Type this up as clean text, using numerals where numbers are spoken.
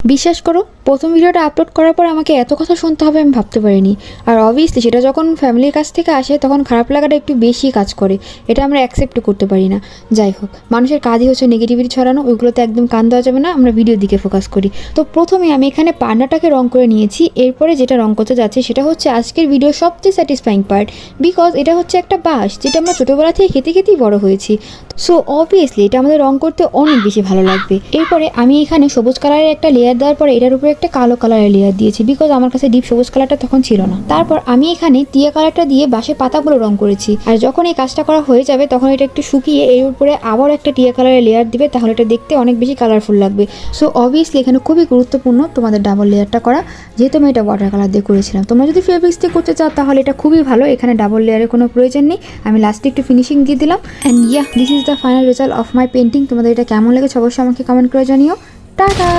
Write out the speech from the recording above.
বিশ্বাস করো, প্রথম ভিডিওটা আপলোড করার পর আমাকে এত কথা শুনতে হবে আমি ভাবতে পারিনি। আর অবভিয়াসলি সেটা যখন ফ্যামিলির কাছ থেকে আসে তখন খারাপ লাগাটা একটু বেশি কাজ করে, এটা আমরা অ্যাকসেপ্ট করতে পারি না। যাই হোক, মানুষের কাজই হচ্ছে নেগেটিভিটি ছড়ানো, ওইগুলোতে একদম কান দেওয়া যাবে না, আমরা ভিডিওর দিকে ফোকাস করি। তো প্রথমে আমি এখানে পান্নাটাকে রং করে নিয়েছি। এরপরে যেটা রং করতে যাচ্ছি সেটা হচ্ছে আজকের ভিডিও সবচেয়ে স্যাটিসফাইং পার্ট, বিকজ এটা হচ্ছে একটা বাঁশ যেটা আমরা ছোটোবেলা থেকে খেতে খেতেই বড় হয়েছি। সো অবভিয়াসলি এটা আমাদের রং করতে অনেক বেশি ভালো লাগবে। এরপরে আমি এখানে সবুজ কালারের একটা লেয়ার দেওয়ার পরে এটার উপরে একটা কালো কালারের লেয়ার দিয়েছি, বিকজ আমার কাছে ডিপ সবুজ কালারটা তখন ছিল না। তারপর আমি এখানে টিয়া কালারটা দিয়ে বাঁশের পাতাগুলো রং করেছি। আর যখন এই কাজটা করা হয়ে যাবে তখন এটা একটু শুকিয়ে এর উপরে আবার একটা টিয়া কালারের লেয়ার দিবে, তাহলে এটা দেখতে অনেক বেশি কালারফুল লাগবে। সো অবভিয়াসলি এখানে খুবই গুরুত্বপূর্ণ তোমাদের ডাবল লেয়ারটা করা, যেহেতু আমি এটা ওয়াটার কালার দিয়ে করেছিলাম। তোমরা যদি ফেব্রিক্স দিয়ে করতে চাও তাহলে এটা খুবই ভালো, এখানে ডাবল লেয়ারের কোনো প্রয়োজন নেই। আমি লাস্টে একটু ফিনিশিং দিয়ে দিলাম। And yeah, this is the final result of my painting. তোমাদের এটা কেমন লেগেছে অবশ্যই আমাকে কমেন্ট করে জানিও। টাটা।